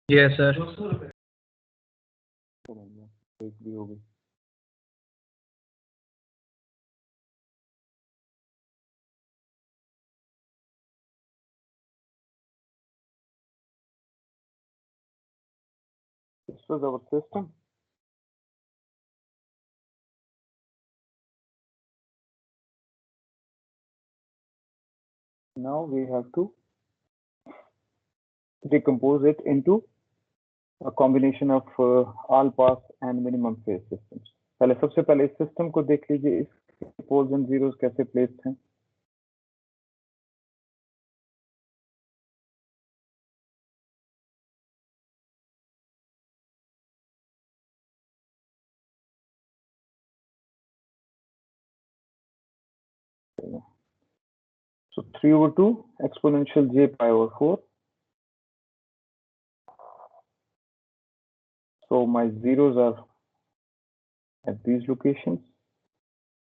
Yes sir. एक भी हो गई। This was our system. Now we have to decompose it into a combination of all pass and minimum phase systems. पहले सबसे पहले इस सिस्टम को देख लीजिए, इसके पोल्स एंड जीरोस कैसे प्लेस्ड हैं। So 3/2 exponential j pi over 4. So my zeros are at these locations.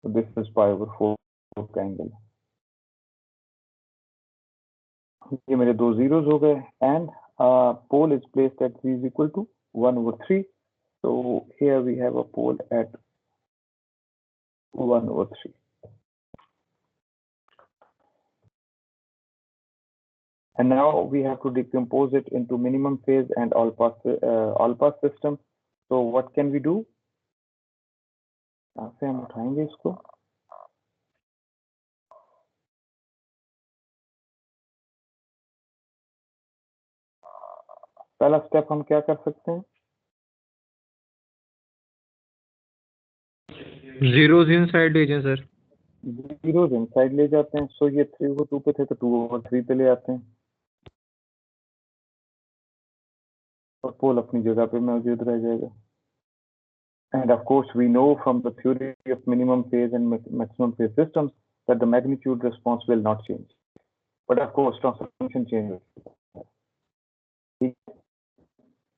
So this is pi over 4 angle. ये मेरे दो zeros हो गए, and pole is placed at z is equal to 1/3. So here we have a pole at 1/3. And now we have to decompose it into minimum phase and all pass system. So what can we do? यहाँ से हम उठाएंगे इसको। पहला step हम क्या कर सकते हैं? जीरोस इनसाइड ले जाएं सर। जीरोस इनसाइड ले जाते हैं। सो ये 3/2 पे थे तो 2/3 पे ले आते हैं और पोल अपनी जगह पे मौजूद रह जाएगा। And of course, we know from the theory of minimum phase and maximum phase systems that the magnitude response will not change. But of course, transfer function changes.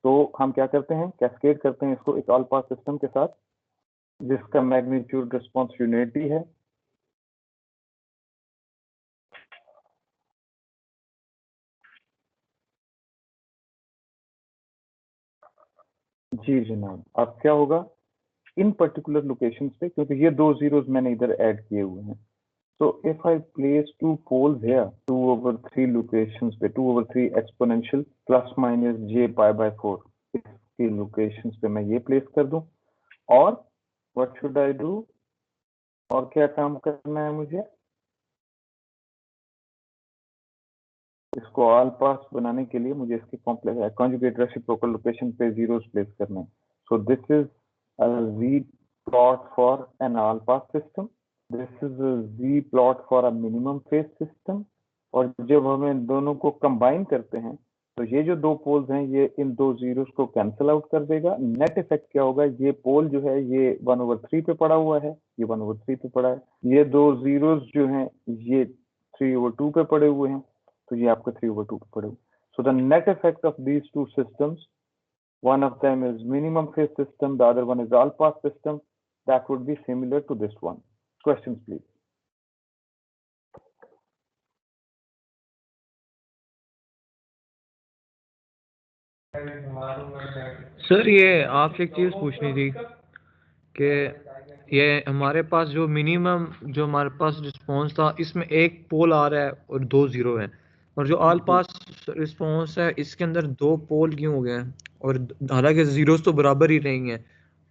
तो हम क्या करते हैं? कैस्केड करते हैं इसको एक ऑल पास सिस्टम के साथ जिसका मैग्नीट्यूड रिस्पॉन्स यूनिटी है। जी जनाब, अब क्या होगा इन पर्टिकुलर लोकेशंस पे, क्योंकि ये दो जीरोस मैंने इधर ऐड किए हुए हैं। So if I place two poles here, 2/3 locations पे 2/3 exponential plus minus j pi by 4 इसकी locations पे मैं ये place कर दूं, और what should I do? और क्या काम करना है मुझे? इसको ऑल पास बनाने के लिए मुझे इसकी कॉम्प्लेक्स कॉन्जुगेट रेसिप्रोकल लोकेशन पे जीरोस प्लेस करना है। So this is a z plot for an all pass system. This is a z plot for a minimum phase system. और जब हम इन दोनों को कंबाइन करते हैं तो ये जो दो पोल्स हैं ये इन दो जीरोस को कैंसिल आउट कर देगा। नेट इफेक्ट क्या होगा? ये पोल जो है ये 1/3 पे पड़ा हुआ है, ये 1/3 पे पड़ा है। ये दो जीरोस जो हैं ये 3/2 पे पड़े हुए हैं, तो ये आपका 3/2 पे पड़े हुए। So the net effect of these two systems, one of them is minimum phase system, the other one is all pass system, that would be similar to this one. Questions please. Sir ये आपसे एक चीज पूछनी थी कि ये हमारे पास जो मिनिमम जो हमारे पास रिस्पांस था इसमें एक पोल आ रहा है और दो जीरो है, और जो ऑल पास रिस्पांस है इसके अंदर दो पोल क्यों हो गए हैं? और हालांकि जीरोस तो बराबर ही नहीं है,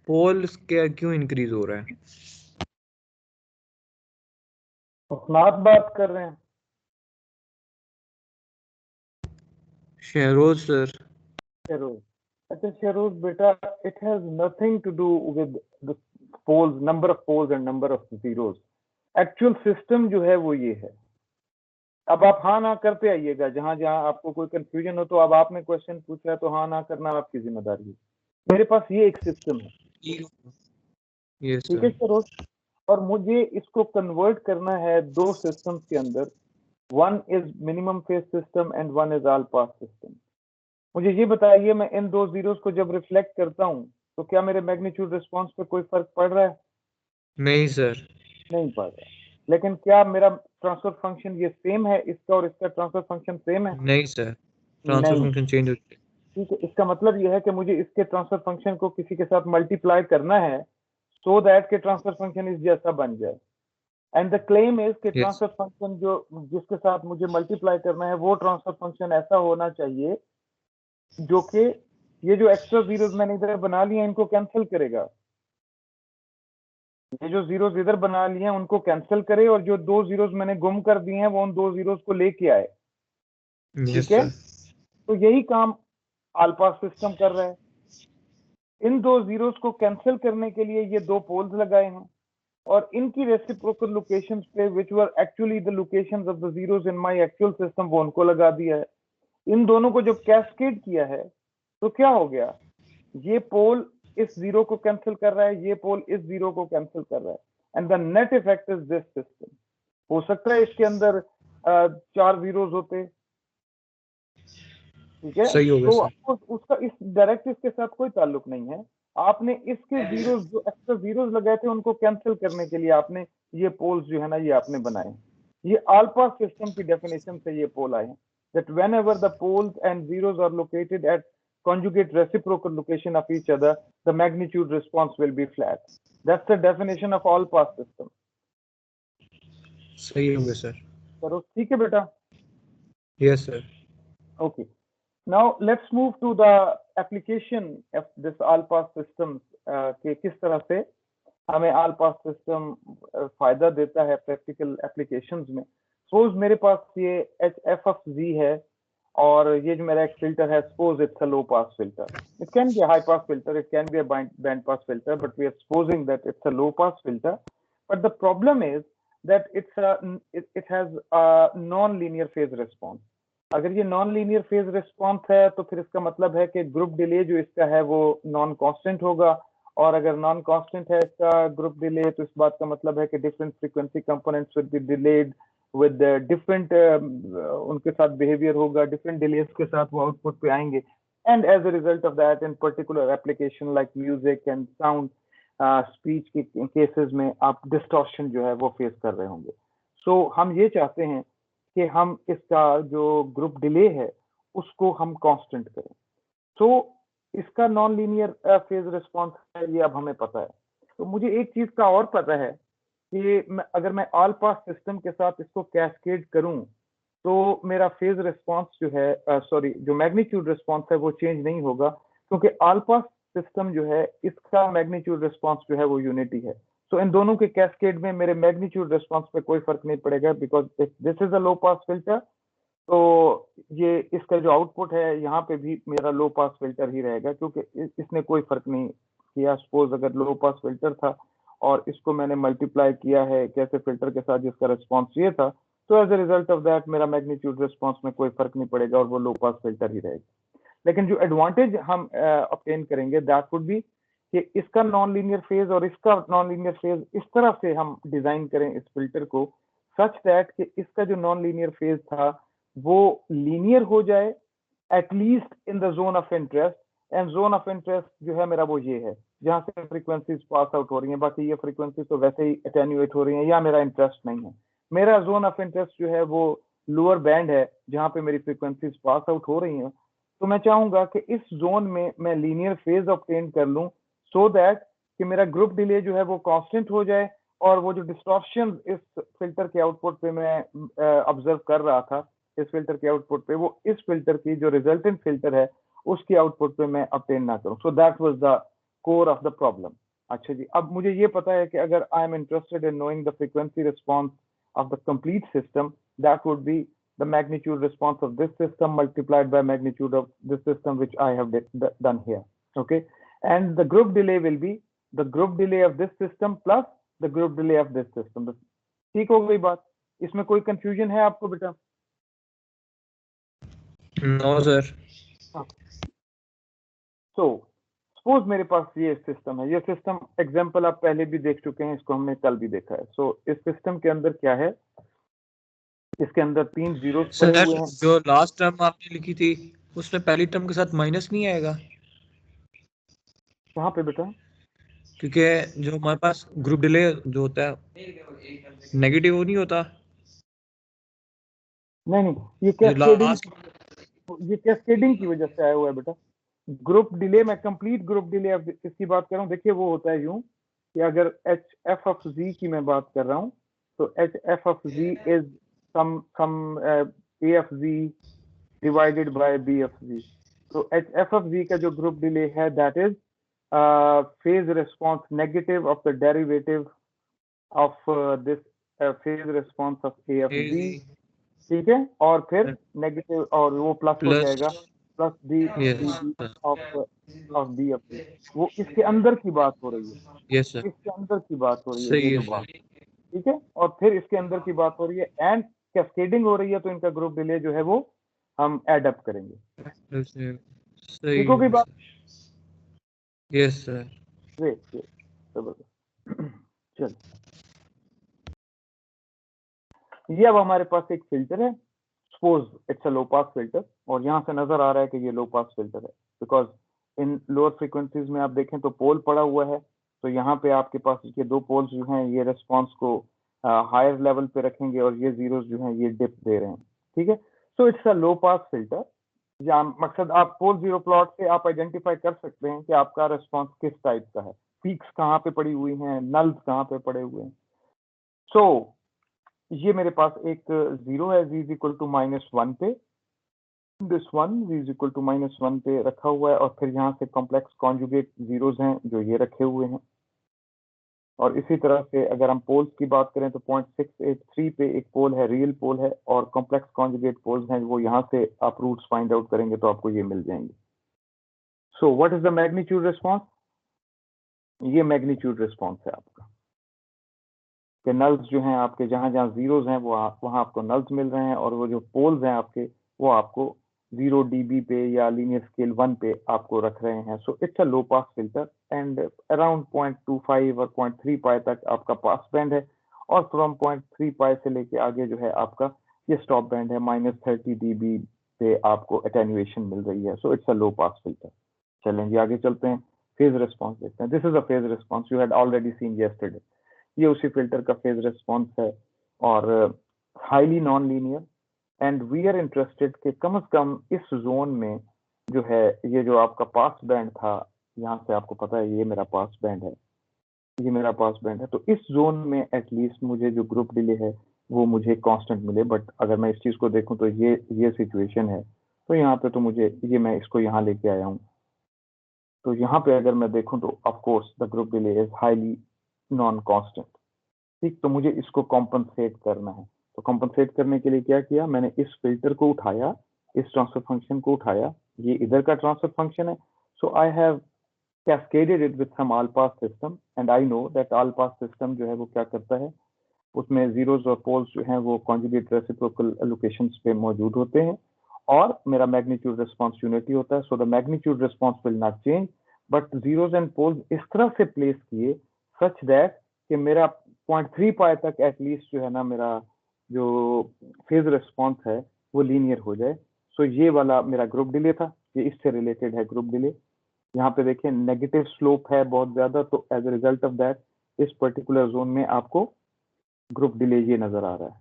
पोल क्यों इंक्रीज हो रहा है? उस्माद बात कर रहे हैं। शहरोज सर। शेरोज, अच्छा शेरोज बेटा, it has nothing to do with the poles, number of poles and number of zeros. Actual system जो है वो ये है। अब आप हाँ ना करते आइएगा, जहां जहां आपको कोई कंफ्यूजन हो तो अब आपने क्वेश्चन पूछा है तो हाँ ना करना आपकी जिम्मेदारी है। मेरे पास ये एक सिस्टम है, ठीक है शेरोज, और मुझे इसको कन्वर्ट करना है दो सिस्टम्स के अंदर। One is minimum phase system and one is all pass system. मुझे ये बताइए, मैं इन दो जीरोस को जब रिफ्लेक्ट करता हूँ तो क्या मेरे मैग्नीट्यूड रिस्पांस पे कोई फर्क पड़ रहा है? नहीं सर। नहीं पड़ रहा है। लेकिन क्या मेरा ट्रांसफर फंक्शन ये सेम है, इसका और इसका ट्रांसफर फंक्शन सेम है? नहीं सर, ट्रांसफर नहीं, फंक्शन चेंज हो जाएगा। ठीक है, इसका मतलब ये है कि मुझे इसके ट्रांसफर फंक्शन को किसी के साथ मल्टीप्लाई करना है सो दैट के ट्रांसफर फंक्शन इस जैसा बन जाए। एंड द क्लेम इज कि Yes. ट्रांसफर फंक्शन जो जिसके साथ मुझे मल्टीप्लाई करना है वो ट्रांसफर फंक्शन ऐसा होना चाहिए जो कि ये जो एक्स्ट्रा जीरोस मैंने इधर बना लिए हैं इनको कैंसिल करेगा। ये जो जीरोस इधर बना लिए हैं उनको कैंसिल करे और जो 2 जीरोस मैंने गुम कर दिए हैं वो उन 2 जीरोस को लेके आए। Yes, ठीक है, sir. तो यही काम आलपास सिस्टम कर रहा है। इन 2 जीरोस को कैंसिल करने के लिए ये 2 पोल्स लगाए हैं और इनकी रेसिप्रोकल लोकेशंस पे which were actually the locations of the zeros in my actual system वो उनको लगा दिया है। इन दोनों को जब कैस्केड किया है तो क्या हो गया, ये पोल इस जीरो को कैंसिल कर रहा है, ये पोल इस जीरो को कैंसिल कर रहा है, and the net effect is this system. हो सकता है इसके अंदर 4 जीरोस होते, ठीक है, सही हो गया तो सर. आपको उसका इस डायरेक्ट इसके साथ कोई ताल्लुक नहीं है। आपने इसके जीरोस जो एक्स्ट्रा जीरोस लगाए थे उनको कैंसिल करने के लिए आपने ये पोल्स जो है ना ये आपने बनाए। ये आलपास सिस्टम की डेफिनेशन से ये पोल आए हैं that whenever the poles and zeros are located at conjugate reciprocal location of each other, the magnitude response will be flat. That's the definition of all pass system. सही हो गया sir. करो, ठीक है बेटा? Yes, sir. Okay. Now let's move to the application of this all pass system कि किस तरह से हमें all pass system फायदा देता है practical applications में। Suppose मेरे पास ये HF of Z है और ये जो मेरा एक filter है, suppose it's a low pass filter. It can be a high pass filter, it can be a band pass filter, but we are supposing that it's a low pass filter. But the problem is that it has a non-linear phase response. अगर ये non linear phase response है तो फिर इसका मतलब है कि group delay जो इसका है वो नॉन कांस्टेंट होगा, और अगर नॉन कांस्टेंट है इसका ग्रुप डिले तो इस बात का मतलब है कि different frequency components will be delayed with different उनके साथ बिहेवियर होगा, डिफरेंट डिलेस के साथ वो आउटपुट पे आएंगे, and as a result of that in particular application like music and sound speech के केसेस में आप डिस्टॉर्शन जो है वो फेस कर रहे होंगे। सो हम ये चाहते हैं कि हम इसका जो ग्रुप डिले है उसको हम कांस्टेंट करें। तो इसका नॉन लीनियर फेज रिस्पॉन्स है ये अब हमें पता है। तो मुझे एक चीज का और पता है कि अगर मैं ऑल पास सिस्टम के साथ इसको कैस्केड करूं तो मेरा फेज रिस्पॉन्स जो है सॉरी जो मैग्नीट्यूड रिस्पॉन्स है वो चेंज नहीं होगा, क्योंकि ऑल पास सिस्टम जो है इसका मैग्नीट्यूड रिस्पॉन्स जो है वो यूनिटी है। तो इन दोनों के कैस्केड में मेरे मैग्नीट्यूड रिस्पॉन्स पे कोई फर्क नहीं पड़ेगा, because this is a low pass filter, तो ये इसका जो आउटपुट है यहाँ पे भी मेरा लो पास फिल्टर ही रहेगा, क्योंकि इसने कोई फर्क नहीं किया। सपोज अगर लो पास फिल्टर था और इसको मैंने मल्टीप्लाई किया है कैसे फिल्टर के साथ जिसका रिस्पॉन्स ये था, तो as a result of that मेरा मैग्नीट्यूड रिस्पॉन्स में कोई फर्क नहीं पड़ेगा और वो लो पास फिल्टर ही रहेगा। लेकिन जो एडवांटेज हम ऑब्टेन करेंगे दैट वुड बी कि इसका नॉन लीनियर फेज और इसका नॉन लीनियर फेज इस तरह से हम डिजाइन करें इस फिल्टर को सच दैट कि इसका जो नॉन लीनियर फेज था वो लीनियर हो जाए at least in the zone of interest, and zone of interest जो है मेरा वो ये है जहां से फ्रीक्वेंसीज पास आउट हो रही हैं, बाकी ये फ्रीक्वेंसीज तो वैसे ही अटेन्यूएट हो रही हैं या मेरा इंटरेस्ट नहीं है। मेरा जोन ऑफ इंटरेस्ट जो है वो लोअर बैंड है जहां पे मेरी फ्रीक्वेंसीज पास आउट हो रही हैं। तो मैं चाहूंगा कि इस जोन में मैं लीनियर फेज ऑब्टेन कर लूं सो दैट कि मेरा ग्रुप डिले जो है वो कांस्टेंट हो जाए और वो जो डिस्टॉर्शन इस फिल्टर के आउटपुट पे मैं ऑब्जर्व कर रहा था इस फिल्टर के आउटपुट पे, वो इस फिल्टर की जो रिजल्टेंट फिल्टर है उसकी आउटपुट पे मैं ऑब्टेन ना करूं। So that was the core of the problem. अच्छा जी, अब मुझे ये पता है कि अगर I am interested in knowing the frequency response of the complete system, that would be the magnitude response of this system multiplied by magnitude of this system which I have done here. Okay, and the group delay will be the group delay of this system plus the group delay of this system. ठीक हो गई बात? इसमें कोई confusion है आपको बेटा? No, sir. So suppose मेरे पास ये सिस्टम है, ये सिस्टम एग्जांपल आप पहले भी देख चुके हैं, इसको हमने कल भी देखा है। सो इस सिस्टम के अंदर क्या है, इसके अंदर 3 जीरो पड़े हुए हैं। जो लास्ट टर्म आपने लिखी थी उसमें पहली टर्म के साथ माइनस नहीं आएगा? कहाँ पे बेटा? क्योंकि जो हमारे पास ग्रुप डिले जो होता है नेगेटिव नहीं होता। नहीं, ये कैस्केडिंग ये कैस्केडिंग की वजह से आया हुआ है बेटा। ग्रुप डिले, मैं कंप्लीट ग्रुप डिले अब इसकी बात कर रहा हूँ। देखिए वो होता है यूं कि अगर एच एफ ऑफ जी की मैं बात कर रहा हूँ तो H F of G is sum A F G divided by B F G. तो एच एफ ऑफ जी का जो ग्रुप डिले है that is phase response negative of the derivative of this phase response of A F G, AZ ठीक है, और फिर negative और वो प्लस हो plus जाएगा plus D yes D B sir. Of of B F D. वो इसके अंदर की बात हो रही है, Yes sir. इसके अंदर की बात हो रही है ये सही है जो सर. बात, ठीक है, और फिर इसके अंदर की बात हो रही है एंड कैस्केडिंग हो रही है, तो इनका ग्रुप डिले जो है वो हम एड अप करेंगे। सही ठीक हो गई है बात? Sir. Yes sir. Great great, जबरदस्त। चल, ये अब हमारे पास एक फिल्टर है, suppose it's a low pass filter, और यहाँ से नजर आ रहा है कि ये लो पास फिल्टर है, बिकॉज इन लोअर फ्रीक्वेंसीज में आप देखें तो पोल पड़ा हुआ है, तो यहाँ पे आपके पास ये दो पोल्स जो हैं ये रेस्पॉन्स को हायर लेवल पे रखेंगे और ये जीरोस जो हैं ये डिप दे रहे हैं, ठीक है। So it's a low pass filter. या मकसद आप पोल जीरो प्लॉट से आप आइडेंटिफाई कर सकते हैं कि आपका रेस्पॉन्स किस टाइप का है, पीक्स कहाँ पे पड़ी हुई हैं, नल्स कहाँ पे पड़े हुए हैं। सो ये मेरे पास एक जीरो है, z इज इक्वल टू -1 पे, this one z is equal to -1 पे रखा हुआ है, और फिर यहाँ से कॉम्प्लेक्स कॉन्जुगेट जीरोस हैं जो ये रखे हुए हैं। और इसी तरह से अगर हम पोल्स की बात करें तो 0.683 पे एक पोल है, रियल पोल है, और कॉम्प्लेक्स कॉन्जुगेट पोल्स हैं, वो यहाँ से आप रूट्स फाइंड आउट करेंगे तो आपको ये मिल जाएंगे। So what is the magnitude response? ये मैग्नीट्यूड रिस्पॉन्स है आपका, कि नल्स जो हैं आपके जहां जहां जीरोस हैं वो वहां आपको नल्स मिल रहे हैं, और वो जो पोल्स हैं आपके वो आपको 0 dB पे या लीनियर स्केल 1 पे आपको रख रहे हैं। सो it's a low pass filter and around 0.25 और 0.3 पाई तक आपका पास बैंड है, और फ्रॉम 0.3 पाई से लेके आगे जो है आपका ये स्टॉप बैंड है, -30 dB पे आपको अटेन्युएशन मिल रही है। So it's a low pass filter. चलेंगे आगे चलते हैं, फेज रिस्पॉन्स देखते हैं। This is a phase response you had already seen yesterday. ये उसी फिल्टर का फेज रिस्पॉन्स है, और highly non linear, and we are interested कि कम से कम इस जोन में जो है ये जो आपका पास बैंड था, यहाँ से आपको पता है ये मेरा पास बैंड है, ये मेरा पास बैंड है, तो इस जोन में एटलीस्ट मुझे जो ग्रुप डिले है वो मुझे कांस्टेंट मिले। बट अगर मैं इस चीज को देखूं तो ये सिचुएशन है, तो यहाँ पे तो मुझे ये मैं इसको यहाँ लेके आया हूँ, तो यहाँ पे अगर मैं देखूं तो of course the group delay is highly non constant. ठीक, तो मुझे इसको कॉम्पनसेट करना है, तो कॉम्पनसेट करने के लिए क्या किया मैंने, इस फिल्टर को उठाया, इस ट्रांसफर फंक्शन को उठाया, ये इधर का ट्रांसफर फंक्शन है, so I have cascaded it with some all pass system, and I know that all pass system जो है वो क्या करता है, उसमें जीरोस और पोल्स जो हैं वो कॉन्जुगेट रेसिप्रोकल लोकेशंस पे मौजूद होते हैं, और मेरा मैग्नीट्यूड रिस्पॉन्स यूनिटी होता है। So the magnitude response will not change, but zeros and poles इस तरह से प्लेस किए सच दैट कि मेरा 0.3 पाई तक एटलीस्ट जो है ना मेरा जो फेज रिस्पॉन्स है वो लीनियर हो जाए। सो ये वाला मेरा ग्रुप डिले था, ये इससे रिलेटेड है ग्रुप डिले। यहाँ पे देखिए नेगेटिव स्लोप है बहुत ज्यादा, तो as a result of that इस पर्टिकुलर जोन में आपको ग्रुप डिले ये नजर आ रहा है,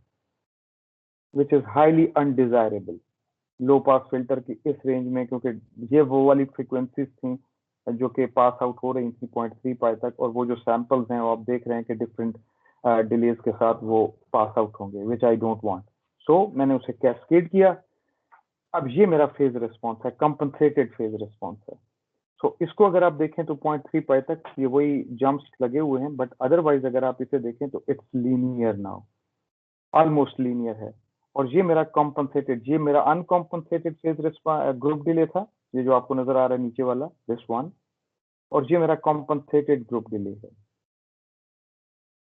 which is highly undesirable low pass filter की इस रेंज में, क्योंकि ये वो वाली फ्रीक्वेंसीज थी जो कि पास आउट हो रही थी 0.3 पाई तक, और वो जो सैंपल्स हैं वो आप देख रहे हैं कि डिफरेंट डिलेज के साथ वो पास आउट होंगे, विच आई डोंट वांट। सो मैंने उसे कैस्केड किया। अब ये मेरा फेज रिस्पॉन्स है, कंपनसेटेड फेज रिस्पॉन्स है। सो इसको अगर आप देखें तो 0.3 पाई तक ये वही जंप्स लगे हुए हैं, बट अदरवाइज अगर आप इसे देखें तो it's linear now, almost linear है। और ये मेरा कॉम्पनसेटेड, ये मेरा अनकॉम्पनसेटेड फेज ग्रुप डिले था, ये जो आपको नजर आ रहा है नीचे वाला दिस वन, और ये मेरा कॉम्पनसेटेड ग्रुप डिले है।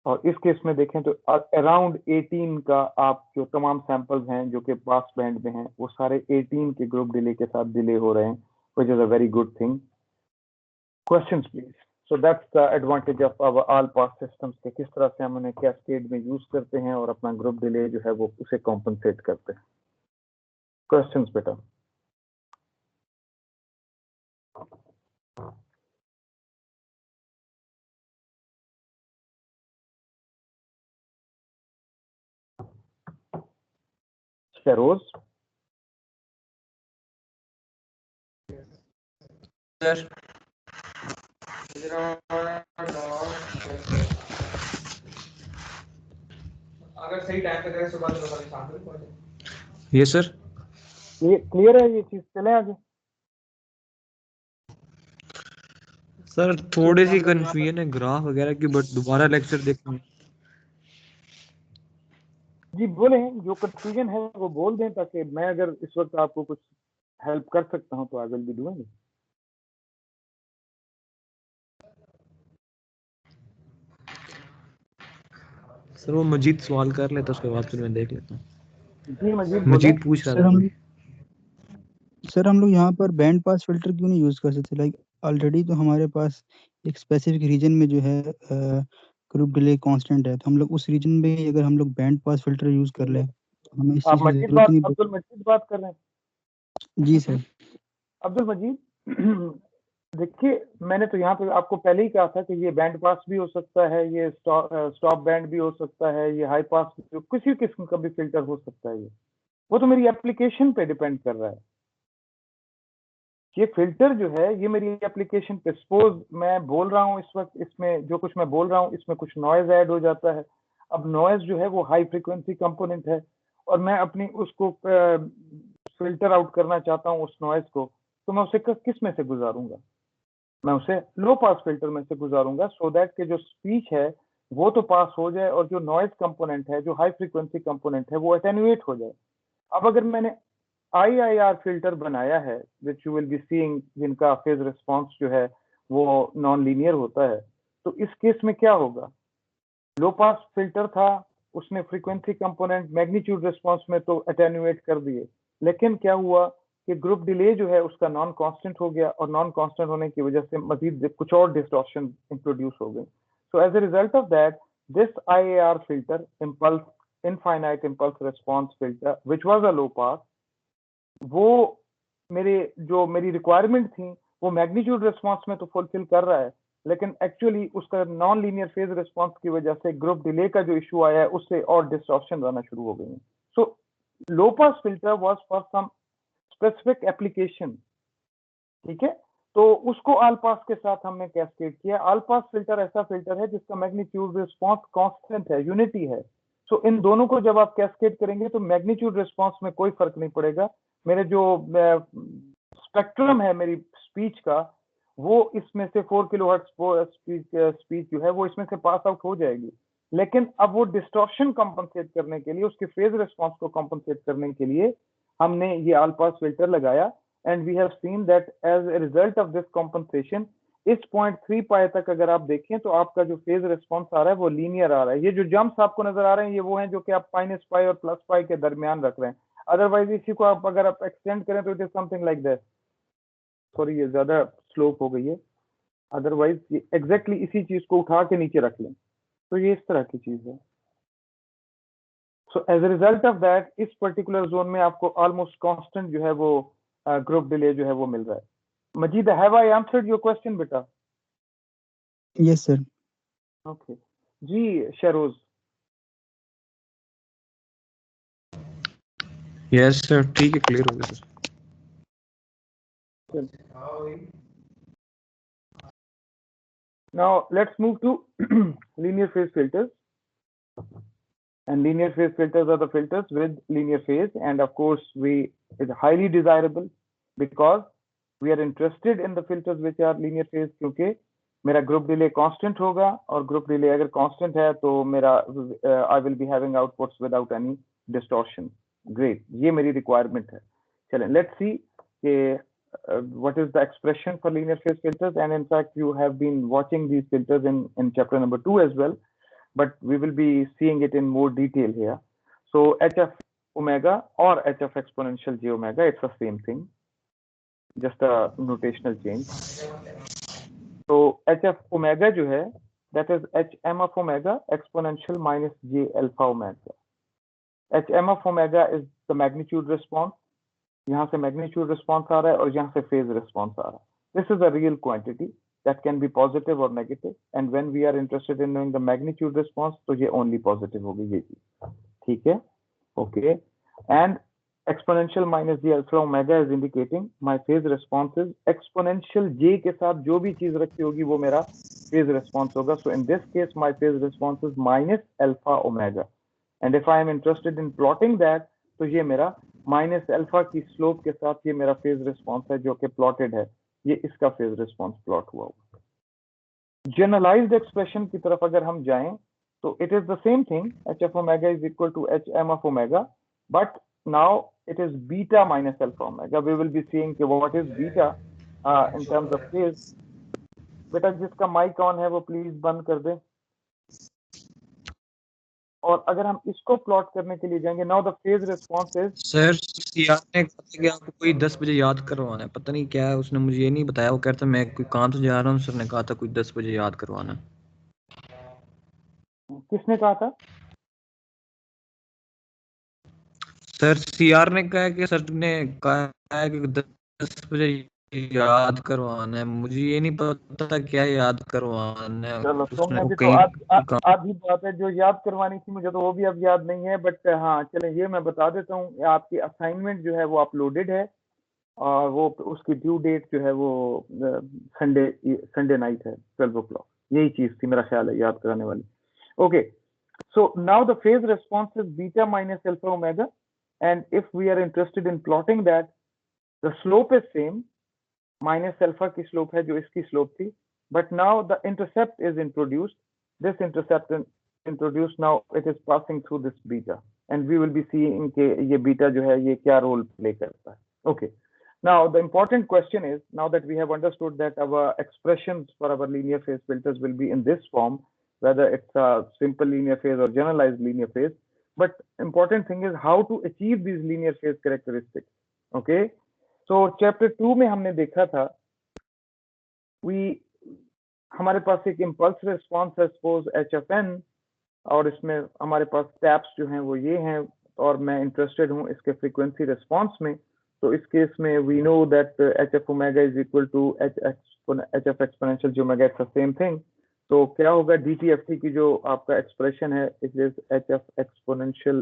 और इस केस में देखें तो अराउंड 18 का आप जो तमाम सैंपल्स हैं जो कि पास बैंड में हैं वो सारे 18 के ग्रुप डिले के साथ डिले हो रहे हैं, which is a very good thing. Questions please. So that's the advantage of our all pass systems के किस तरह से हम उन्हें कैस्केड में यूज करते हैं और अपना ग्रुप डिले जो है वो उसे कॉम्पनसेट करते हैं। क्वेश्चंस बेटा। Feroz, सर अगर सही टाइम पे करें सुबह तो शाम को ये सर ये क्लियर है ये चीज, चले आगे। सर थोड़ी सी कंफ्यूजन है ग्राफ वगैरह की, बट दोबारा लेक्चर देखेंगे। जी बोले, जो कंफ्यूजन है वो बोल दें, ताकि मैं अगर इस वक्त आपको कुछ हेल्प कर सकता हूं तो I will be doing. Sir वो मजीद सवाल कर लेता, उसके बाद फिर मैं देख लेता हूँ। जी मजीद बोले। मजीद पूछ रहा था सर हम लोग यहाँ पर बैंड पास फिल्टर क्यों नहीं यूज कर सकते? लाइक ऑलरेडी तो हमारे पास एक स्पेसिफिक रीजन में जो है ग्रुप डिले कांस्टेंट है, तो हम लोग उस रीजन में अगर हम लोग बैंड पास फिल्टर यूज कर लें तो हमें इस आप चीज की मजीद जरूरत बात, ही नहीं अब्दुल मजीद बात कर रहे हैं? पड़ती। जी सर। अब्दुल मजीद देखिए, मैंने तो यहाँ पे आपको पहले ही कहा था कि ये बैंड पास भी हो सकता है, ये स्टॉप बैंड भी हो सकता है, ये हाई पास, किसी किस्म का भी फिल्टर हो सकता है। ये वो तो मेरी एप्लीकेशन पे डिपेंड कर रहा है। ये फिल्टर जो है ये मेरी एप्लीकेशन पे, सपोज मैं बोल रहा हूँ इस वक्त, इसमें जो कुछ मैं बोल रहा हूँ इसमें कुछ नॉइज ऐड हो जाता है। अब नॉइज जो है वो हाई फ्रीक्वेंसी कंपोनेंट है, और मैं अपनी उसको फिल्टर आउट करना चाहता हूँ उस नॉइज को, तो मैं उसे किस में से गुजारूंगा? मैं उसे लो पास फिल्टर में से गुजारूंगा, सो दैट के जो स्पीच है वो तो पास हो जाए, और जो नॉइज कंपोनेंट है, जो हाई फ्रीक्वेंसी कंपोनेंट है, वो अटेन्यूएट हो जाए। अब अगर मैंने IIR फिल्टर बनाया है, which you will be seeing, जिनका फेज रिस्पांस जो है वो नॉन लीनियर होता है, तो इस केस में क्या होगा? लो पास फिल्टर था, उसने फ्रीक्वेंसी कंपोनेंट मैग्नीट्यूड रिस्पांस में तो अटेन्यूएट कर दिए, लेकिन क्या हुआ कि ग्रुप डिले जो है उसका नॉन कांस्टेंट हो गया, और नॉन कांस्टेंट होने की वजह से मजीद कुछ और डिस्टॉर्शन इंट्रोड्यूस हो गई। So as a result of that, this IIR filter, impulse infinite impulse response filter, which was a low pass, वो मेरी रिक्वायरमेंट थी वो मैग्नीट्यूड रिस्पांस में तो फुलफिल कर रहा है, लेकिन एक्चुअली उसका नॉन लीनियर फेज रिस्पांस की वजह से ग्रुप डिले का जो इशू आया है उससे और डिस्टॉर्शन आना शुरू हो गई है। So low pass filter was for some specific application, ठीक है। तो उसको ऑल पास के साथ हमने कैस्केड किया। ऑल पास फिल्टर ऐसा फिल्टर है जिसका मैग्नीट्यूड रिस्पांस कांस्टेंट है, यूनिटी है। सो इन दोनों को जब आप कैस्केड करेंगे तो मैग्नीट्यूड रिस्पांस में कोई फर्क नहीं पड़ेगा। मेरे जो स्पेक्ट्रम है मेरी स्पीच का, वो इसमें से 4 किलोहर्ट्ज स्पीच जो है वो इसमें से पास आउट हो जाएगी। लेकिन अब वो डिस्टॉर्शन कॉम्पनसेट करने के लिए, उसके फेज रिस्पांस को कॉम्पनसेट करने के लिए हमने ये ऑल पास फिल्टर लगाया, and we have seen that as a result of this compensation, इस 0.3 पाई तक अगर आप देखें तो आपका जो फेज रिस्पांस आ रहा है वो लीनियर आ रहा है। ये जो जंप्स आपको नजर आ रहे हैं ये वो हैं जो कि आप माइनस पाई और प्लस पाई के दरमियान रख रहे हैं। अदरवाइज इसी को आप अगर आप एक्सटेंड करें तो it is something like this. Sorry, ये ज्यादा स्लोप हो गई है, अदरवाइज एग्जैक्टली इसी चीज को उठा के नीचे रख लें तो ये इस तरह की चीज है। So as a result of that, इस पर्टिकुलर जोन में आपको ऑलमोस्ट कांस्टेंट जो है वो ग्रुप डिले जो है वो मिल रहा है। Majid, have I answered your question बेटा? Yes sir. ओके जी, शहरोज। यस सर, ठीक है, क्लियर हो गया sir. Now let's move to linear phase filters. And linear phase filters are the filters with linear phase, and of course it's highly desirable because we are interested in the filters which are linear phase, क्योंकि मेरा group delay constant होगा, और group delay अगर constant है तो मेरा I will be having outputs without any distortion. Great, ये मेरी रिक्वायरमेंट है। चलें, लेट्स सी कि what is the expression for linear phase filters, and in fact you have been watching these filters in chapter number 2 as well, but we will be seeing it in more detail here. So HF omega or HF exponential j omega, it's the same thing, just a notational change. So HF omega जो है, that is HM of omega exponential minus j alpha omega. HM of omega is the magnitude response. यहाँ से magnitude response आ रहा है और यहाँ से phase response आ रहा है। This is a real quantity that can be positive or negative, and when we are interested in knowing the magnitude response, तो ये only positive होगी ये चीज, ठीक है? Okay, and exponential minus j alpha omega is indicating my phase response is exponential j के साथ जो भी चीज रखी होगी वो मेरा phase response होगा. So in this case my phase response is minus alpha omega, and if I am interested in plotting that, तो ये मेरा minus alpha की slope के साथ ये मेरा phase response है जो कि plotted है, ये इसका phase response plot हुआ होगा. Generalized expression की तरफ अगर हम जाएं तो it is the same thing, h of omega is equal to hm of omega, but now it is beta minus alpha omega. We will be seeing what is beta in terms of phase. बेटा जिसका mic on है वो please बंद कर दे. और अगर हम इसको प्लॉट करने के लिए जाएंगे, now the phase response is sir CR ने कहा कि आपको कोई 10 बजे याद करवाना है, पता नहीं क्या है, उसने मुझे ये नहीं बताया. वो कहता मैं कोई काम से जा रहा हूँ, सर ने कहा था कोई 10 बजे याद करवाना. किसने कहा था? सर सीआर ने कहा कि सर ने कहा है कि 10 बजे याद करवाना है. मुझे ये नहीं पता क्या याद करवाना है. चलो तुमने भी तो कहीं आधी बात है जो याद करवानी थी, मुझे तो वो भी अब याद नहीं है, बट हाँ चलें ये मैं बता देता हूँ. आपकी असाइनमेंट जो है वो अपलोडेड है और वो उसकी ड्यू डेट जो है वो संडे नाइट है 12 o'clock. यही चीज थी मेरा ख्याल है याद कराने वाली. Okay, so now the phase response is beta minus alpha omega, and if we are interested in plotting that, the slope is same, minus alpha की slope है जो इसकी slope थी, but now the intercept is introduced. This intercept introduced, now it is passing through this beta, and we will be seeing कि ये beta जो है ये क्या role play करता है. Okay, now the important question is, now that we have understood that our expressions for our linear phase filters will be in this form, whether it's a simple linear phase or generalized linear phase, but important thing is how to achieve these linear phase characteristics. Okay, so chapter 2 में हमने देखा था हमारे पास एक impulse response है suppose h of n, और इसमें हमारे पास steps जो हैं वो ये हैं, और मैं interested हूँ इसके frequency response में. तो इस केस में we know that h of omega is equal to h of exponential j omega, it's the same thing. तो क्या होगा DTFT की जो आपका एक्सप्रेशन है, it is h of exponential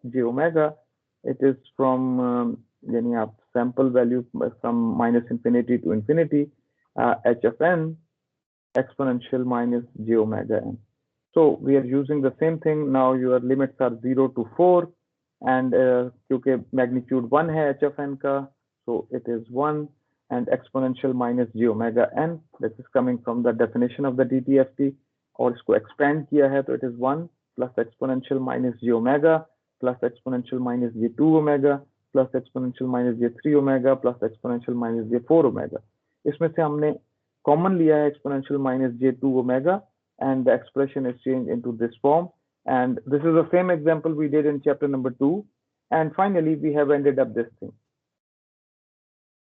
j omega, it is from यानी आप sample value from minus infinity to infinity h of n exponential minus j omega n. So we are using the same thing. Now your limits are 0 to 4, and क्योंकि magnitude 1 है h of n का, so it is 1, and exponential minus j omega n. This is coming from the definition of the DTFT, और इसको expand किया है तो it is 1 plus exponential minus j omega plus exponential minus j2 omega plus exponential minus j3 omega plus exponential minus j4 omega. इसमें से हमने common लिया है exponential minus j2 omega, and the expression is changed into this form, and this is the same example we did in chapter number 2, and finally we have ended up this thing.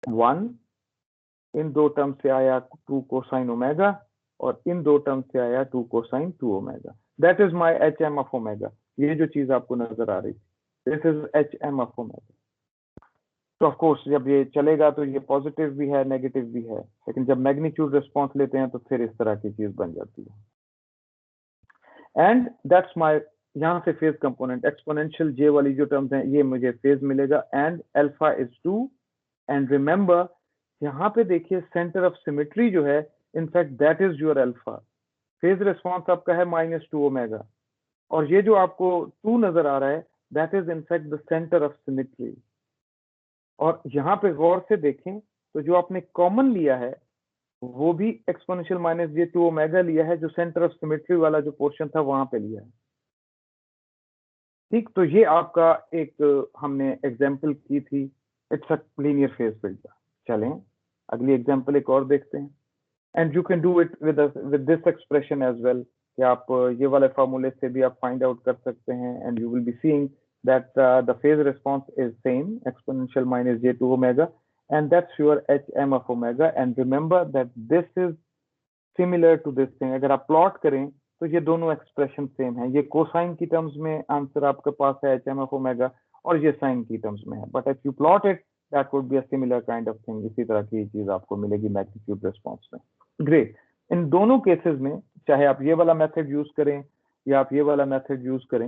1 इन दो term से आया 2 cosine omega, और इन दो term से आया 2 cosine 2 omega. That is my hm of omega. ये जो चीज आपको नजर आ रही थी, this is hm of omega. तो ऑफ कोर्स जब ये चलेगा तो ये पॉजिटिव भी है नेगेटिव भी है, लेकिन जब मैग्नीट्यूड रिस्पांस लेते हैं तो फिर इस तरह की चीज बन जाती है. एंड दैट्स माय, यहाँ से फेज कंपोनेंट एक्सपोनेंशियल j वाली जो टर्म्स हैं ये मुझे फेज मिलेगा, and alpha is 2. And remember यहाँ पे देखिए सेंटर ऑफ सिमेट्री जो है, in fact that is your alpha. Phase response आपका है -2 ओमेगा, और ये जो आपको 2 नजर आ रहा है that is in fact the centre of symmetry. और यहाँ पे गौर से देखें तो जो आपने कॉमन लिया है वो भी एक्सपोनेंशियल माइनस j2 ओमेगा लिया है, जो सेंटर ऑफ सिमेट्री वाला जो पोर्शन था वहां पे लिया है. ठीक, तो ये आपका एक हमने एग्जाम्पल की थी, it's a linear phase filter. चलें अगली एग्जाम्पल एक और देखते हैं, and you can do it with this expression as well, कि आप ये वाले फार्मूले से भी आप फाइंड आउट कर सकते हैं, and you will be seeing that the phase response is same, exponential minus j2 omega, and that's your hm of omega. And remember that this is similar to this thing. अगर आप plot करें तो ये दोनों expression same है. ये cosine की terms में आंसर आपके पास है hm of omega, और ये साइन की टर्म्स में है, but if you plot it that would be a similar kind of thing. इसी तरह की चीज आपको मिलेगी मैग्नीट्यूड रिस्पांस में. ग्रेट. इन दोनों केसेस में चाहे आप ये वाला मेथड यूज करें या आप ये वाला मेथड यूज करें,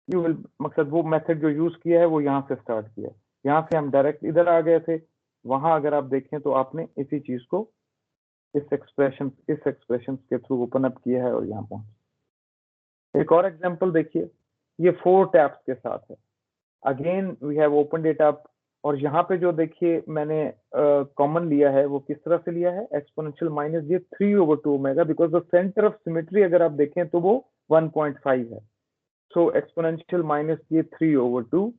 यू विल, मकसद वो मेथड जो यूज किया है वो यहाँ से स्टार्ट किया है. यहाँ से हम डायरेक्ट इधर आ गए थे, वहां अगर आप देखें तो आपने इसी चीज को इस एक्सप्रेशन के थ्रू ओपन अप किया है और यहाँ पहुंचे। एक और एग्जांपल देखिए, ये 4 टैप्स के साथ है। Again we have opened it up, और यहाँ पे जो देखिए मैंने कॉमन लिया है वो किस तरह से लिया है, एक्सपोनेंशियल माइनस ये 3/2 omega, because the centre of symmetry अगर आप देखें तो वो 1.5 है। सो एक्सपोनेंशियल माइनस ये 3/2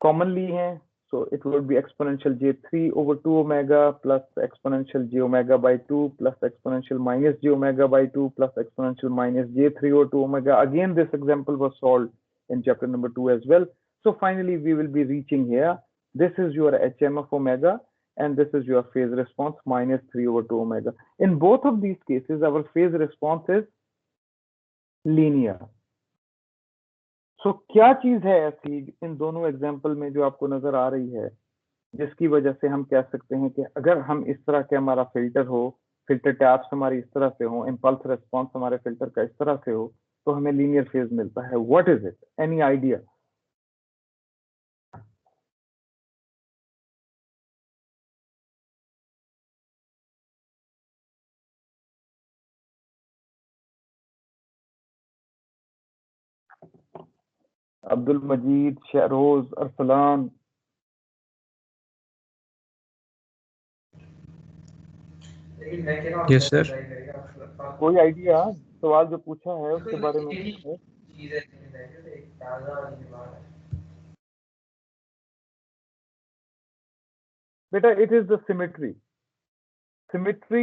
कॉमन ली है, so it would be exponential j3/2 omega plus exponential j omega by 2 plus exponential minus j omega by 2 plus exponential minus j3/2 omega. Again, this example was solved in chapter number 2 as well. So finally, we will be reaching here. This is your HM of omega, and this is your phase response minus 3/2 omega. In both of these cases, our phase response is linear. So क्या चीज है ऐसी इन दोनों example में जो आपको नजर आ रही है, जिसकी वजह से हम कह सकते हैं कि अगर हम इस तरह के हमारा फिल्टर हो, फिल्टर टैप्स हमारी इस तरह से हो, इम्पल्स रिस्पॉन्स हमारे फिल्टर का इस तरह से हो, तो हमें लीनियर फेज मिलता है। What is it? Any idea? Abdul Majid, Shahroz, Arsalan, yes sir. कोई आइडिया? सवाल जो पूछा है उसके बारे में है? बेटा, it is the symmetry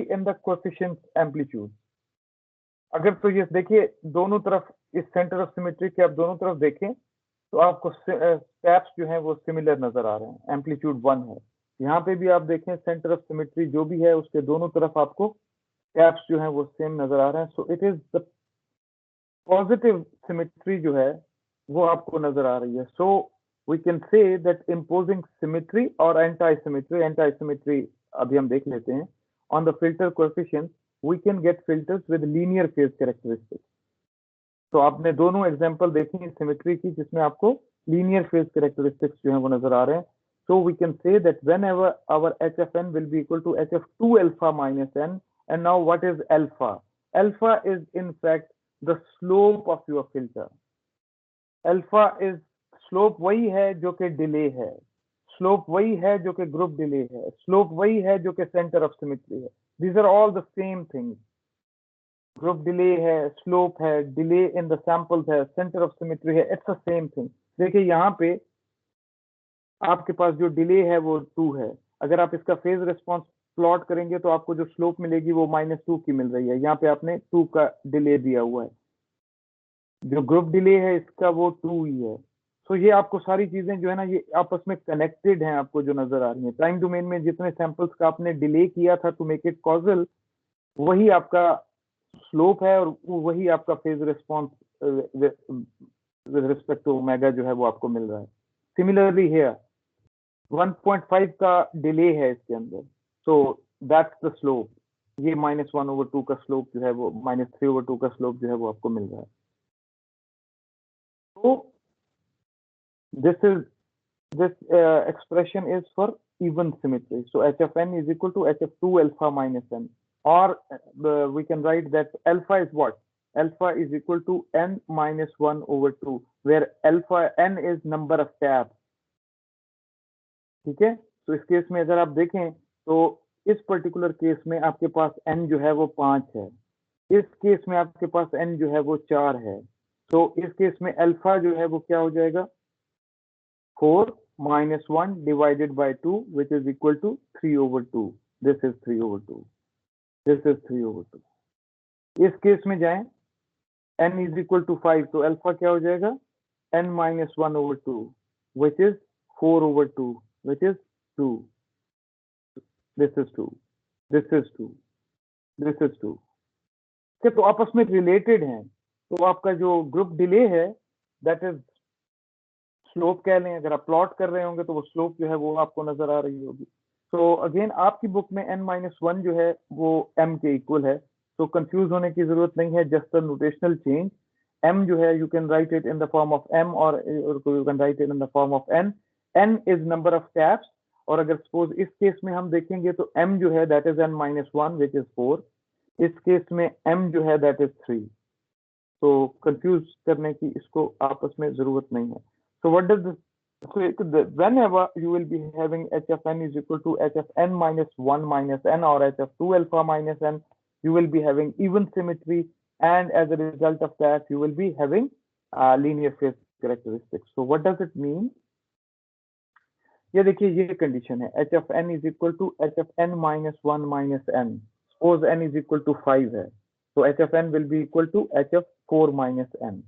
in the coefficient amplitude. अगर तो ये देखिए दोनों तरफ, इस सेंटर ऑफ सिमेट्री के आप दोनों तरफ देखें तो आपको टैप्स जो हैं वो सिमिलर नजर आ रहे हैं, एम्पलीट्यूड 1 है। यहाँ पे भी आप देखें सेंटर ऑफ सिमेट्री जो भी है उसके दोनों तरफ आपको टैप्स जो हैं वो सेम नजर आ रहे हैं। So it is the positive symmetry जो है वो आपको नजर आ रही है। So we can say that imposing symmetry और एंटी सिमेट्री अभी हम देख लेते हैं। On the filter coefficient we can get filters with linear phase characteristics. तो आपने दोनों एग्जांपल देखी सिमेट्री की जिसमें आपको लीनियर फेज कैरेक्टरिस्टिक्स जो है वो नजर आ रहे हैं। So we can say that whenever our HFN will be equal to HF2 alpha minus n, and now what is alpha? Alpha is in fact the slope of your filter. Alpha is slope वही है जो कि delay है, slope वही है जो कि group delay है, slope वही है जो कि सेंटर ऑफ सिमेट्री है। These are all the same things. Group delay है, स्लोप है, डिले इन द सैंपल्स है, सेंटर ऑफ सिमेट्री है, इट्स द सेम थिंग। देखिए यहाँ पे आपके पास जो डिले है वो 2 है। अगर आप इसका फेज रिस्पॉन्स प्लॉट करेंगे तो आपको जो स्लोप मिलेगी वो -2 की मिल रही है। यहाँ पे आपने 2 का डिले दिया हुआ है, जो ग्रुप डिले है इसका वो 2 ही है। सो ये आपको सारी चीजें जो है ना ये आपस में कनेक्टेड हैं, आपको जो नजर आ रही है। टाइम डोमेन में जितने सैंपल्स का आपने डिले किया था टू मेक इट कॉजल, वही आपका स्लोप है और वही आपका phase response with respect to omega जो है वो आपको मिल रहा है। सिमिलरली हियर 1.5 का डिले है इसके अंदर, सो दैट्स द स्लोप। ये -1/2 का स्लोप जो है वो -3/2 का स्लोप जो है वो आपको मिल रहा है। तो this expression is for even symmetry. So h of n is equal to h of 2 alpha minus n, or we can write that alpha is what? Alpha is equal to n minus 1/2, where alpha n is number of tabs. ठीक है, तो इस case में अगर आप देखें तो इस पर्टिकुलर केस में आपके पास n जो है वो 5 है, इस केस में आपके पास n जो है वो 4 है। तो इस केस में अल्फा जो है वो क्या हो जाएगा? 4 minus 1 divided by 2, which is equal to 3/2. This is 3/2. This is 3/2. इस केस में जाएं, n is equal to 5, तो अल्फा क्या हो जाएगा? n minus 1/2, which is 4/2, which is 2. This is 2. This is 2. This is 2. तो आपस में रिलेटेड हैं। तो आपका जो ग्रुप डिले है दैट इज स्लोप कह लें, अगर आप प्लॉट कर रहे होंगे तो वो स्लोप जो है वो आपको नजर आ रही होगी। तो अगेन आपकी बुक में n-1 जो है वो m के इक्वल है, तो कंफ्यूज होने की जरूरत नहीं है, just a notional change. m जो है you can write it in the form of m और you can write it in the form of n। n is number of taps, और अगर सपोज इस केस में हम देखेंगे तो m जो है that is n minus 1 which is 4, इस केस में m जो है दैट इज 3. तो कंफ्यूज करने की इसको आपस में जरूरत नहीं है. So what does this, so whenever you will be having h of n is equal to h of n minus 1 minus n or h of 2 alpha minus n, you will be having even symmetry, and as a result of that you will be having linear phase characteristics. So what does it mean? ये देखिए ये condition है h of n is equal to h of n minus 1 minus n. Suppose n is equal to 5 है, तो h of n will be equal to h of 4 minus n.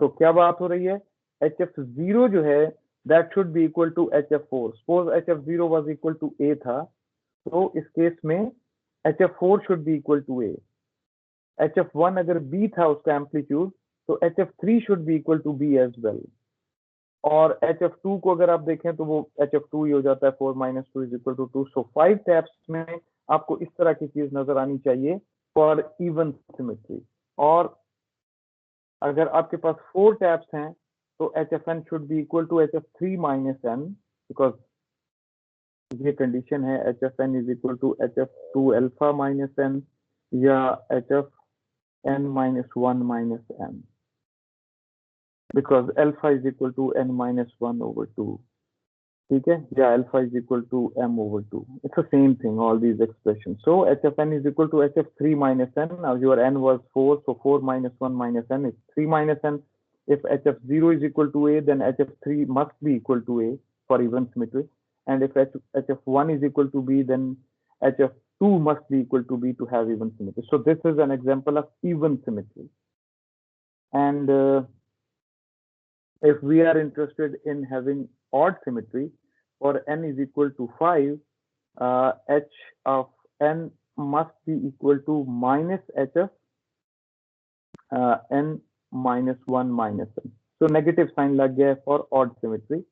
तो क्या बात हो रही है, h of 0 जो है that should be equal to h of 4. Suppose h of 0 was equal to a था, तो इस केस में h of 4 should be equal to a. h of 1 अगर b था उसका एम्पलीट्यूड, तो h of 3 should be equal to b as well. और h of 2 को अगर आप देखें तो वो h of 2 ही हो जाता है, 4 minus 2 is equal to 2. So 5 taps में आपको इस तरह की चीज नजर आनी चाहिए फॉर इवन सिमेट्री. और अगर आपके पास 4 taps हैं तो h of n should be equal to h of 3 minus n, because ये कंडीशन है h of n is equal to h of 2 alpha minus n या h of n minus 1 minus n, because alpha is equal to n minus 1 over 2. ठीक है, या alpha is equal to m over 2. It's the same thing, all these expressions. So h of n is equal to h of 3 minus n. Now your n was 4, so 4 minus 1 minus n is 3 minus n. If h of 0 is equal to a, then h of 3 must be equal to a for even symmetry. And if h of 1 is equal to b, then h of 2 must be equal to b to have even symmetry. So this is an example of even symmetry. And if we are interested in having odd symmetry, for n is equal to 5, h of n must be equal to minus h of n minus 1 minus n. So negative sign lag gaya for odd symmetry.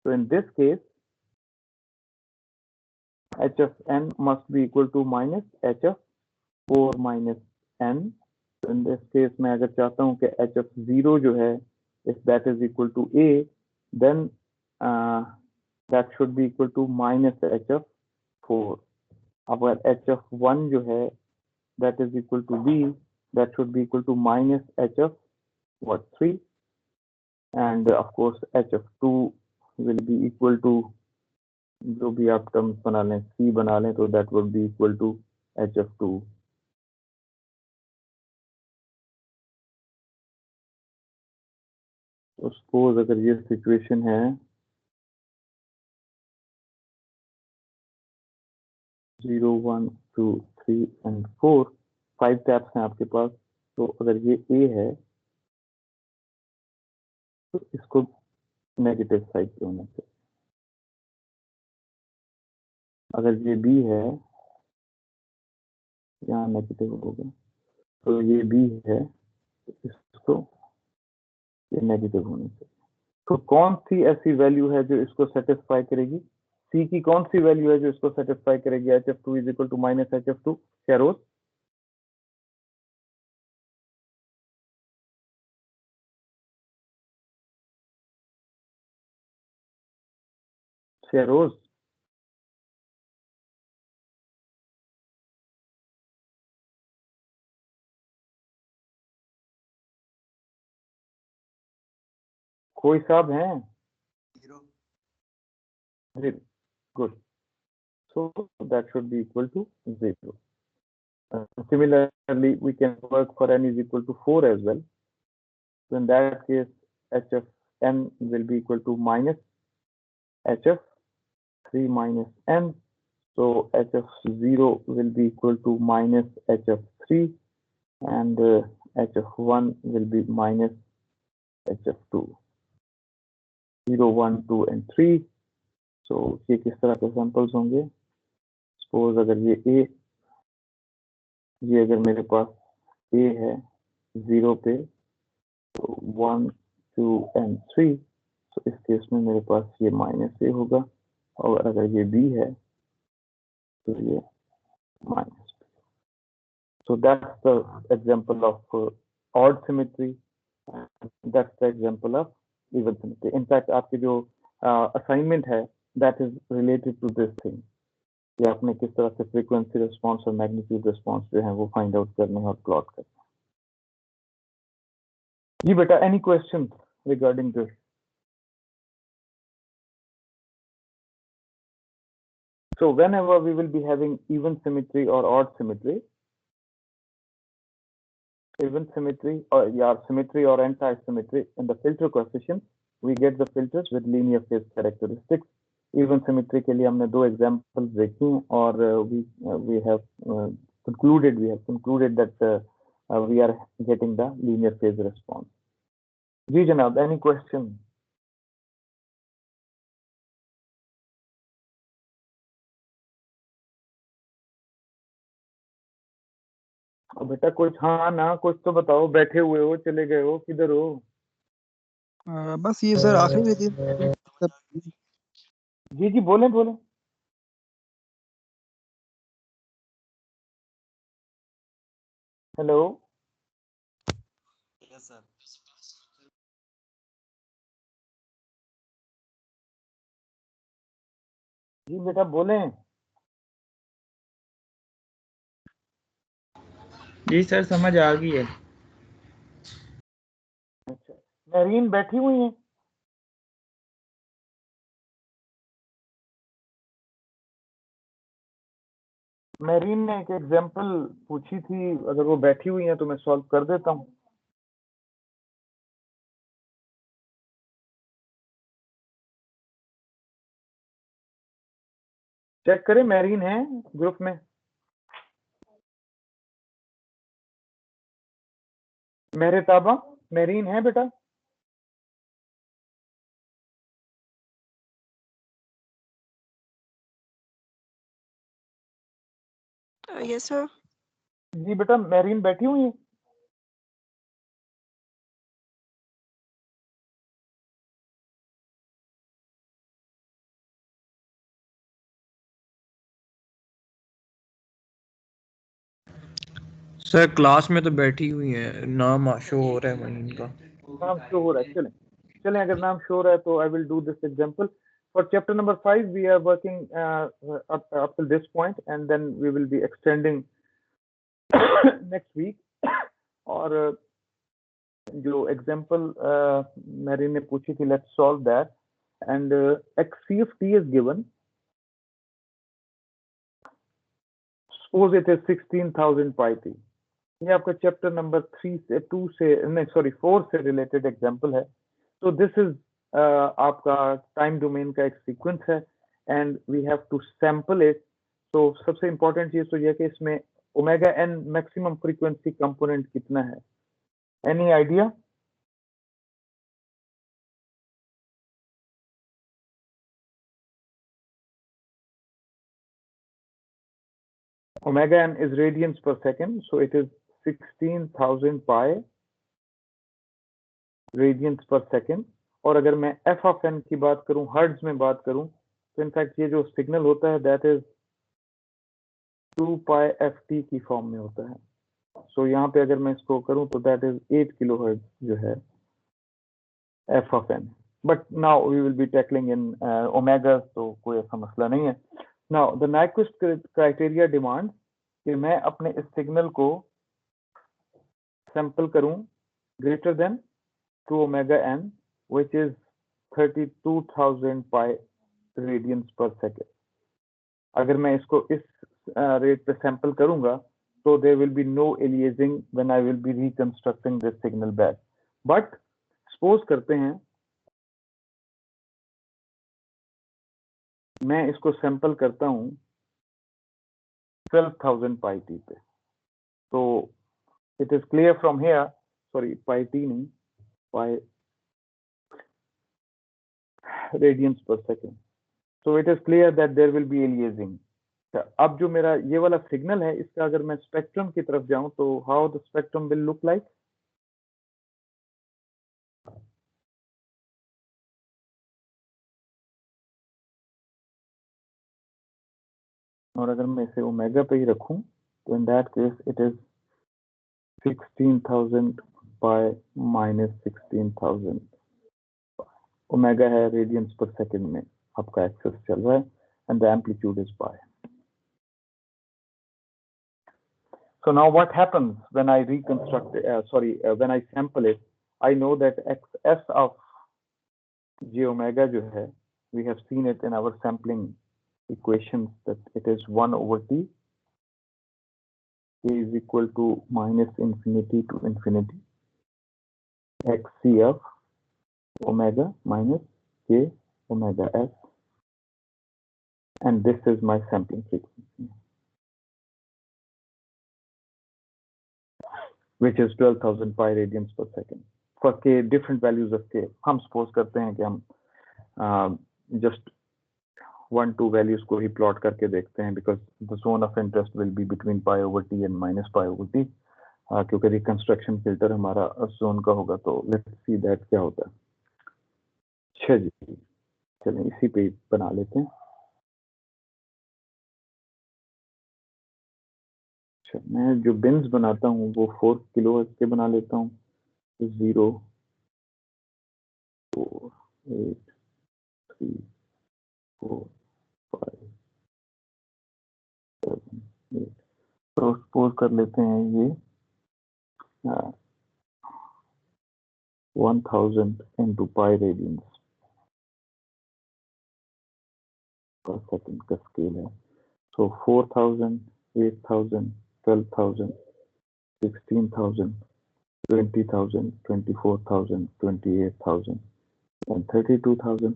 So in this case, h of n must be equal to minus h of 4 minus n. So in this case, मैं अगर चाहता हूँ कि h of 0 जो है, if that is equal to a, then that should be equal to minus h of 4. अगर h of 1 जो है that is equal to b, that should be equal to minus h of what, 3, and of course h of 2 will be equal to, जो भी आप terms बना लें, c बना लें, तो that would be equal to h of 2. तो suppose अगर ये सिचुएशन है 0 1 2 3 and 4, 5 टैप्स हैं आपके पास, तो अगर ये a है तो इसको नेगेटिव साइड पे होना चाहिए. अगर ये b है, यहाँ नेगेटिव हो गया, तो ये b है तो इसको ये नेगेटिव होना चाहिए. तो कौन सी ऐसी वैल्यू है जो इसको सेटिस्फाई करेगी, c की कौन सी वैल्यू है जो इसको सेटिस्फाई करेगी, h of 2 is equal to minus h of 2? Sheroz, Sheroz, कोई साहब हैं? Good. So that should be equal to 0. Similarly, we can work for n is equal to 4 as well. So in that case, h of n will be equal to minus h of 3 minus n. So h of 0 will be equal to minus h of 3, and h of 1 will be minus h of 2. 0, 1, 2 and 3. So ये किस तरह के samples होंगे? Suppose अगर ये अगर मेरे पास a है 0 पे, तो 1, 2 and 3, तो इस केस में मेरे पास ये माइनस a होगा, और अगर ये b है तो ये minus b. So that's the example of odd symmetry, and that's the example of even symmetry. In fact, आपके जो असाइनमेंट है that is related to this thing कि आपने किस तरह से फ्रीक्वेंसी रिस्पॉन्स और मैग्नीट्यूड रिस्पॉन्स जो है वो फाइंड आउट करने और प्लॉट करने। जी बेटा, any question regarding this? So whenever we will be having even symmetry or odd symmetry, even symmetry or symmetry or anti-symmetry in the filter coefficient, we get the filters with linear phase characteristics. Even symmetry के लिए हमने दो examples देखी हैं और we have concluded that we are getting the linear phase response. जी जनाब, any question? बेटा कुछ हाँ ना कुछ तो बताओ, बैठे हुए हो, चले गए हो, किधर हो? बस ये सर आखिरी दिन जी जी बोले बोले। Hello yes sir. जी बेटा बोले। जी सर समझ आ गई है। अच्छा, मेरीन बैठी हुई है? मेरीन ने एक एग्जांपल पूछी थी, अगर वो बैठी हुई है तो मैं सॉल्व कर देता हूँ। चेक करें, मेरीन है ग्रुप में? मेरे ताबा मेरीन है बेटा? Yes, sir. जी बेटा, मेरीन बैठी हुई है? सर क्लास में तो बैठी हुई है, नाम शो हो रहा है वहीं इनका। नाम शो हो रहा है, चलें चलें, अगर नाम शो हो रहा है तो I will do this example for chapter number 5. We are working up till this point and then we will be extending next week. और जो एग्जांपल मेरीन ने पूछी थी, let's solve that and XCFT is given. Suppose it is 16,000 pi t. ये आपका chapter number 3 से 2 से नहीं सॉरी 4 से रिलेटेड एग्जांपल है। तो दिस इज आपका टाइम डोमेन का एक सीक्वेंस है and we have to sample it. तो सबसे इंपॉर्टेंट चीज तो ये कि इसमें omega n maximum frequency component कितना है? Any idea? Omega n is radians per second, so it is 16,000 pi radians per second. और अगर मैं f of n की बात करूं, हर्ट्ज में बात करूं, तो इनफैक्ट ये जो सिग्नल होता है दैट इज 2 pi ft की फॉर्म में होता है। सो यहाँ पे अगर मैं इसको करूं तो दैट इज 8 किलो हर्ट्ज जो है f of n। But now we will be tackling in omega, तो कोई ऐसा मसला नहीं है। Now the Nyquist criteria demand कि मैं अपने इस सिग्नल को सैंपल करूं greater than 2 omega n which is 32,000 pi radians per second। अगर मैं इसको इस रेट पे सैंपल करूंगा तो there will be no aliasing when I will be reconstructing this signal back। but suppose करते हैं मैं इसको सैंपल करता हूं 12,000 pi t पे, तो it is clear from here, sorry pi t नहीं, pi radians per second, so it is clear that there will be aliasing। अब जो मेरा ये वाला सिग्नल है, इसका अगर मैं स्पेक्ट्रम की तरफ जाऊं तो how the spectrum will look like? और अगर मैं इसे ओमेगा पे ही रखूं तो in that case it is 16,000 by -16,000। Omega है रेडियंस पर सेकंड में आपका एक्सेस चल रहा है, and the amplitude is pi. So now what happens when I reconstruct, when I sample it, I know that xs of j omega जो है, we have seen it in our sampling equations that it is 1 over t, k is equal to minus infinity to infinity, xc of omega minus k omega s, and this is my sampling frequency, which is 12,000 pi radians per second. For k, different values of k, हम suppose करते हैं कि हम just 1-2 values को ही plot करके देखते हैं, because the zone of interest will be between pi over t and minus pi over t, क्योंकि reconstruction filter हमारा zone का होगा. तो let's see that क्या होता है. अच्छा जी, चलें इसी पे बना लेते हैं. अच्छा, मैं जो बिन्स बनाता हूँ वो 4 किलोहर्ट्ज के बना लेता हूँ. 0, 4, 8, 3, 4, 5, 7, 8. तो सपोज कर लेते हैं ये 1000 into pi radians per second का स्केल है. So 4000, 8000, 12,000, 16,000, 20,000, 24,000, 28,000, and 32,000.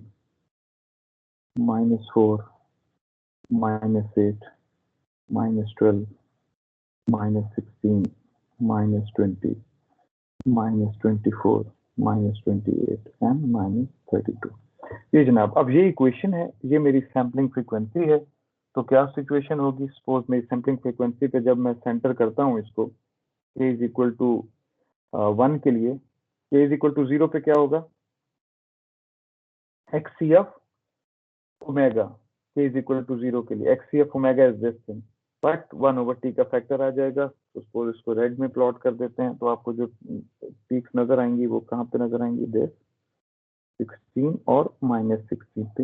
-4, -8, -12, -16, -20, -24, -28 and -32. ये जनाब, अब ये इक्वेशन है, ये मेरी सैम्पलिंग फ्रीक्वेंसी है. तो क्या सिचुएशन होगी? सपोज मेरी सैम्पलिंग फ्रीक्वेंसी पे जब मैं सेंटर करता हूँ इसको, k इज इक्वल टू 1 के लिए, k इज इक्वल टू 0 पे क्या होगा? xc of omega, k is equal to 0 के लिए xc of omega is this thing, but 1 over t का फैक्टर आ जाएगा. तो सपोज इसको रेड में प्लॉट कर देते हैं, तो आपको जो पीक्स नजर आएंगी वो कहाँ पे नजर आएंगी? देख, 16 और -16 पे.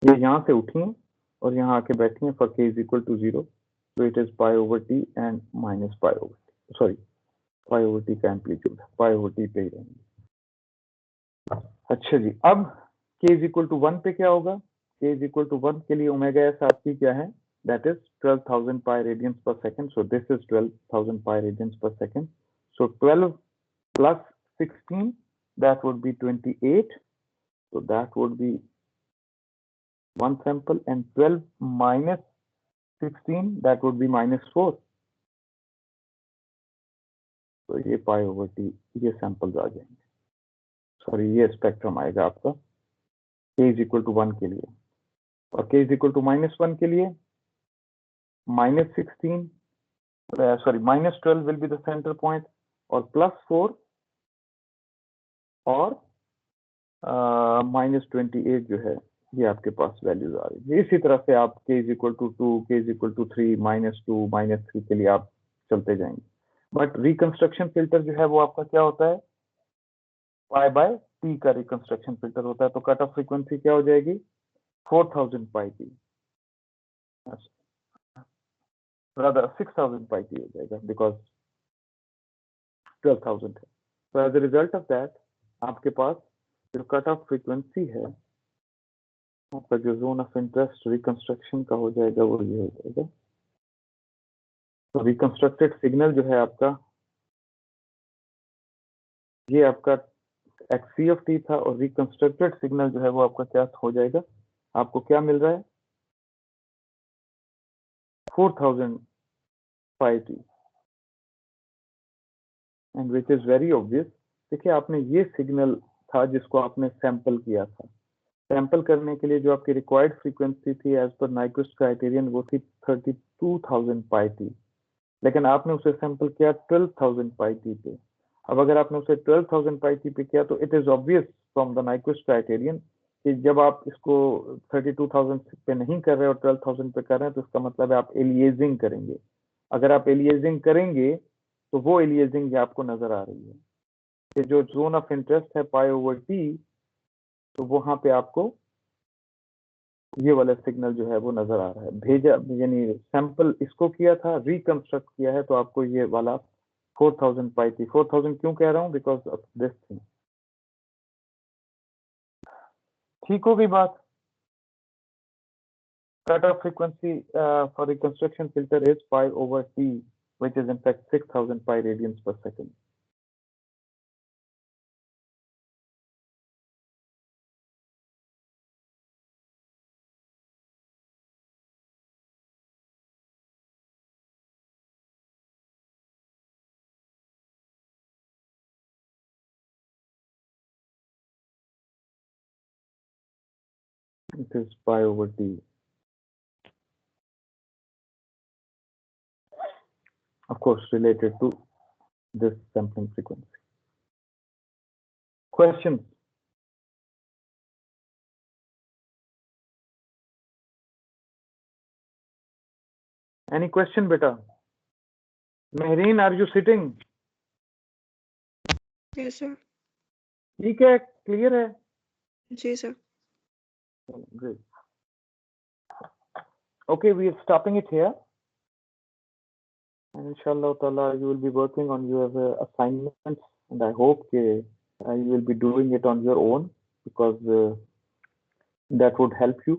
ये यहाँ से उठी हैं और यहाँ आके बैठी हैं. For k is equal to 0, so it is pi over t and minus pi over t. Sorry, pi over t का एम्पलीट्यूड pi over t पे ही रहेंगे. अच्छा जी, अब k is equal to 1 पे क्या होगा? k is equal to 1 के लिए ओमेगा s आपकी क्या है? That is 12,000 pi radians per second. So this is 12,000 pi radians per second. So 12 plus 16, that would be 28. So that would be one sample, and 12 minus 16, that would be -4. तो ये pi over T, ये samples आ जाएंगे. Sorry, ये spectrum आएगा आपका k is equal to 1 के लिए, और k इज इक्वल टू -1 के लिए -16, sorry -12 will be the centre point, और +4 और -28 जो है ये आपके पास वैल्यूज आ रही है. इसी तरह से आप k is equal to 2, k is equal to 3, -2, -3 के लिए आप चलते जाएंगे. बट रिकंस्ट्रक्शन फिल्टर जो है वो आपका क्या होता है? पाई बाय टी का रिकंस्ट्रक्शन फिल्टर होता है. तो कट ऑफ फ्रीक्वेंसी क्या हो जाएगी? 4000 pi T, rather 6000 pi T हो जाएगा, बिकॉज 12,000 है. तो as a result of that आपके पास जो कट ऑफ फ्रीक्वेंसी है, आपका जो जोन ऑफ इंटरेस्ट रिकंस्ट्रक्शन का हो जाएगा वो ये हो जाएगा. तो रिकंस्ट्रक्टेड सिग्नल जो है आपका, ये आपका xc ऑफ t था, और रिकंस्ट्रक्टेड सिग्नल जो है वो आपका क्या हो जाएगा? आपको क्या मिल रहा है? 4000 pi t, and which is very obvious. देखिए, आपने ये सिग्नल था जिसको आपने सैंपल किया था. सैंपल करने के लिए जो आपकी रिक्वायर्ड फ्रीक्वेंसी थी एज पर नाइक्विस्ट क्राइटेरियन, वो थी 32,000 pi t, लेकिन आपने उसे सैंपल किया 12,000 pi t पे. अब अगर आपने उसे 12,000 pi t पे किया, तो it is obvious from the Nyquist criterion कि जब आप इसको 32,000 पे नहीं कर रहे और 12,000 पे कर रहे हैं, तो इसका मतलब है आप एलिएजिंग करेंगे. अगर आप एलिएजिंग करेंगे तो वो एलिएजिंग आपको नजर आ रही है कि जो जोन ऑफ इंटरेस्ट है पाई ओवर टी, तो वहां पे आपको ये वाला सिग्नल जो है वो नजर आ रहा है। भेजा यानी सैंपल इसको किया था, रिकंस्ट्रक्ट किया है, तो आपको ये वाला 4000 पाई थी। 4000 क्यों कह रहा हूँ? Because of this thing. ठीक हो गई बात? Cutoff frequency for reconstruction filter is pi over t, which is in fact 6000 pi radians per second. It is pi over t. Of course, related to this sampling frequency. Questions? Any question, beta? Mehreen, are you sitting? Yes, sir. ठीक है, clear है? जी sir. Great. Okay, we are stopping it here. And inshallah ta'ala, you will be working on your assignments, and I hope you will be doing it on your own, because that would help you.